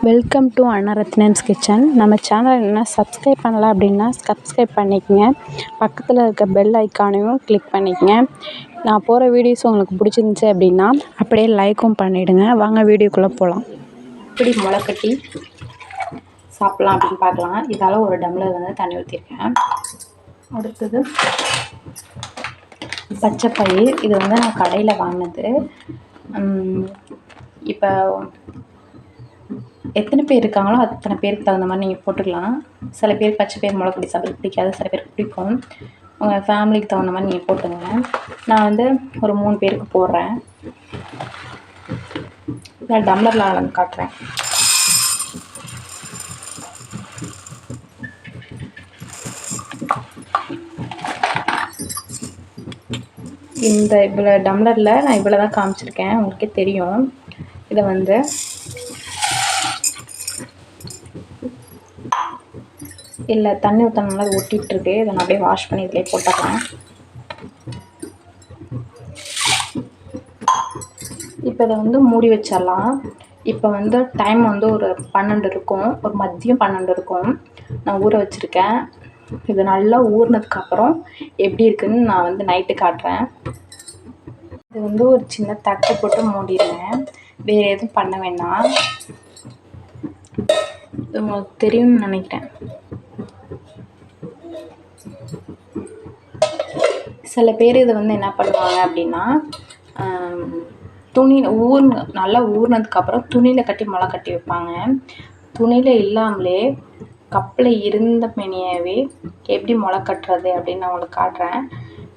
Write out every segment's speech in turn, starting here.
Welcome to Annarathnan's kitchen. நம்ம channel என்ன subscribe பண்ணல அப்படின்னா சப்ஸ்கிரைப் பண்ணிக்கங்க. பக்கத்தில் இருக்க பெல் ஐக்கானையும் கிளிக் பண்ணிக்கங்க. நான் போகிற வீடியோஸ் உங்களுக்கு பிடிச்சிருந்துச்சி அப்படின்னா அப்படியே லைக்கும் பண்ணிவிடுங்க. வாங்க வீடியோக்குள்ளே போகலாம். இப்படி முளைக்கட்டி சாப்பிட்லாம் அப்படின்னு பார்க்கலாம். இதால் ஒரு டம்ளர் வந்து தண்ணி ஊற்றிருக்கேன். அடுத்தது பச்சைப்பயிறு. இது வந்து நான் கடையில் வாங்கினது. இப்போ எத்தனை பேர் இருக்காங்களோ அத்தனை பேருக்கு தகுந்த மாதிரி நீங்கள் போட்டுக்கலாம். சில பேர் பச்சை பயிறு முளைக்கட்டி சாப்பிட பிடிக்காது, சில பேருக்கு பிடிக்கும். உங்கள் ஃபேமிலிக்கு தகுந்த மாதிரி நீங்கள் போட்டுங்க. நான் வந்து ஒரு 3 பேருக்கு போடுறேன். நான் டம்ளரில் அளந்து காட்டுறேன். இந்த இவ்வளோ டம்ளரில் நான் இவ்வளோ தான் காமிச்சிருக்கேன், உங்களுக்கே தெரியும். இதை வந்து இல்லை தண்ணி ஊற்றினால அது ஒட்டிகிட்ருக்கு. இதை நான் அப்படியே வாஷ் பண்ணி இதிலே போட்டுக்கலாம். இப்போ இதை வந்து மூடி வச்சிடலாம். இப்போ வந்து டைம் வந்து ஒரு 12 இருக்கும், ஒரு மதியம் 12 இருக்கும். நான் ஊற வச்சுருக்கேன். இது நல்லா ஊறினதுக்கப்புறம் எப்படி இருக்குதுன்னு நான் வந்து நைட்டு காட்டுறேன். இது வந்து ஒரு சின்ன தட்டை போட்டு மூடிடுவேன். வேறு எதுவும் பண்ண வேண்டாம். உங்களுக்கு தெரியும்னு நினைக்கிறேன். சில பேர் இதை வந்து என்ன பண்ணுவாங்க அப்படின்னா நல்லா ஊறினதுக்கப்புறம் துணியில் கட்டி முளை கட்டி வைப்பாங்க. துணியில் இல்லாமலே கப்பில் இருந்த மேனியாவே எப்படி முளை கட்டுறது அப்படின்னு நான் உங்களுக்கு காட்டுறேன்.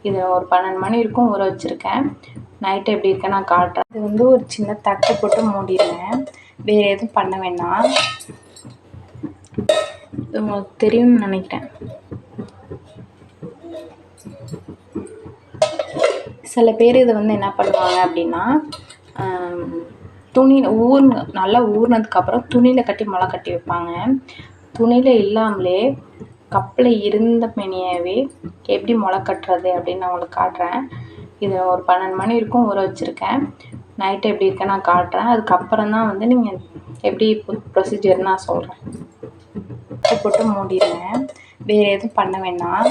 இது ஒரு 12 மணி இருக்கும் ஊற வச்சுருக்கேன். நைட்டு எப்படி இருக்கேன் நான் காட்டுறேன். இது வந்து ஒரு சின்ன தட்டை போட்டு மூடிடுவேன். வேறு எதுவும் பண்ண வேண்டாம். உங்களுக்கு தெரியும்னு நினைக்கிறேன். சில பேர் இதை வந்து என்ன பண்ணுவாங்க அப்படின்னா நல்லா ஊறினதுக்கப்புறம் துணியில் கட்டி முளை கட்டி வைப்பாங்க. துணியில் இல்லாமலே கப்பில் இருந்த மேனியாவே எப்படி முளை கட்டுறது அப்படின்னு நான் உங்களுக்கு காட்டுறேன். இது ஒரு 12 மணி இருக்கும் ஊற வச்சுருக்கேன். நைட்டு எப்படி இருக்கேன் நான் காட்டுறேன். அதுக்கப்புறம் தான் வந்து நீங்கள் எப்படி ப்ரொசீஜர் நான் சொல்கிறேன். போட்டு மூடிடுவேன். வேறு எதுவும் பண்ண வேண்டாம்.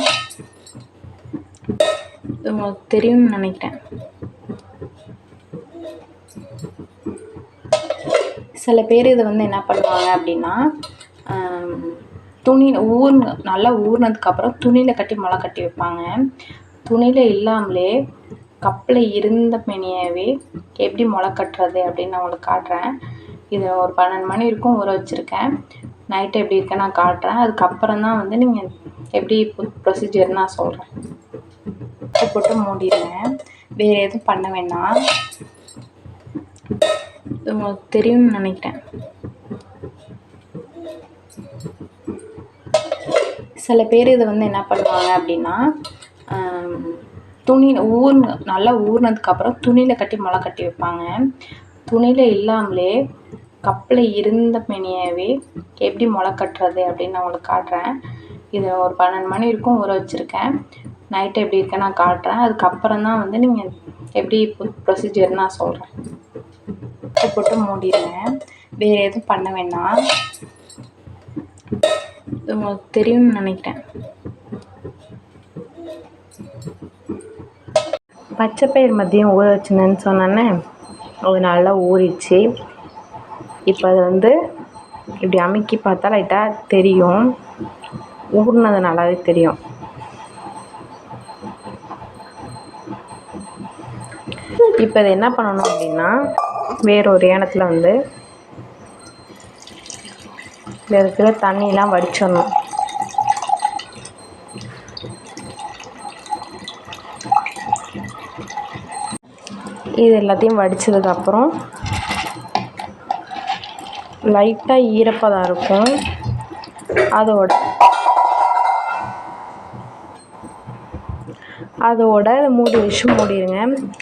உங்களுக்கு தெரியும்னு நினைக்கிறேன். சில பேர் இதை வந்து என்ன பண்ணுவாங்க அப்படின்னா நல்லா ஊறினதுக்கப்புறம் துணியில் கட்டி முளை கட்டி வைப்பாங்க. துணியில் இல்லாமலே கப்பில் இருந்த மேனியாவே எப்படி முளை கட்டுறது அப்படின்னு நான் உங்களுக்கு காட்டுறேன். இது ஒரு 12 மணி இருக்கும் ஊற வச்சுருக்கேன். நைட்டு எப்படி இருக்கேன் நான் காட்டுறேன். அதுக்கப்புறம் தான் வந்து நீங்கள் எப்படி ப்ரொசீஜர் நான் சொல்கிறேன். போட்டு மூடிடுவேன். வேறு எதுவும் பண்ண வேண்டாம். உங்களுக்கு தெரியும்னு நினைக்கிறேன். சில பேர் இதை வந்து என்ன பண்ணுவாங்க அப்படின்னா நல்லா ஊறினதுக்கப்புறம் துணியில் கட்டி முளை கட்டி வைப்பாங்க. துணியில் இல்லாமலே கப்பில் இருந்த மேனியாவே எப்படி முளை கட்டுறது அப்படின்னு நான் உங்களுக்கு காட்டுறேன். இது ஒரு 12 மணி இருக்கும் ஊற வச்சுருக்கேன். நைட்டு எப்படி இருக்கேன் நான் காட்டுறேன். அதுக்கப்புறம் தான் வந்து நீங்கள் எப்படி ப்ரொசீஜர் நான் சொல்கிறேன். போட்டு மூடிடுவேன். வேறு எதுவும் பண்ண வேண்டாம். உங்களுக்கு தெரியும்னு நினைக்கிறேன். பச்சைப்பயிறு மதியம் ஊற வச்சுனேன்னு சொன்னேன்னே, அது நல்லா ஊறிடுச்சு. இப்போ அது வந்து இப்படி அமுக்கி பார்த்தா லைட்டாக தெரியும், ஊறினது நல்லாவே தெரியும். இப்போ இதை என்ன பண்ணணும் அப்படின்னா வேற ஒரு ஏனத்தில் வந்து இதில் இருக்கிற தண்ணியெலாம் வடிச்சிடணும். இது எல்லாத்தையும் வடித்ததுக்கப்புறம் லைட்டாக ஈரப்பதம் இருக்கும். அதோட மூடி வச்சு மூடிடுங்க.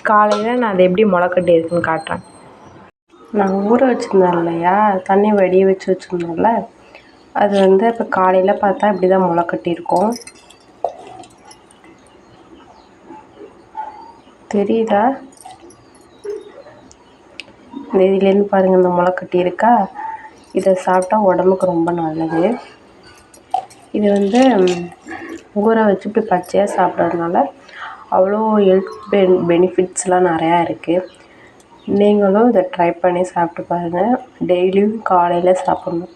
காலையில் நான் அதை எப்படி முளை கட்டி இருக்குன்னு காட்டுறேன். நான் ஊற வச்சுருந்தேன் இல்லையா, தண்ணி வடிய வச்சு வச்சுருந்தோம்ல, அது வந்து இப்போ காலையில் பார்த்தா இப்படி தான் முளை கட்டியிருக்கோம். தெரியுதா? இந்த இதுலேருந்து பாருங்கள், இந்த முளை கட்டி இருக்கா. இதை சாப்பிட்டா உடம்புக்கு ரொம்ப நல்லது. இது வந்து ஊற வச்சு இப்படி பச்சையாக சாப்பிட்றதுனால அவ்வளோ ஹெல்த் பெனிஃபிட்ஸ்லாம் நிறையா இருக்குது. நீங்களும் இதை ட்ரை பண்ணி சாப்பிட்டு பாருங்கள். டெய்லியும் காலையில் சாப்பிட்ணும்.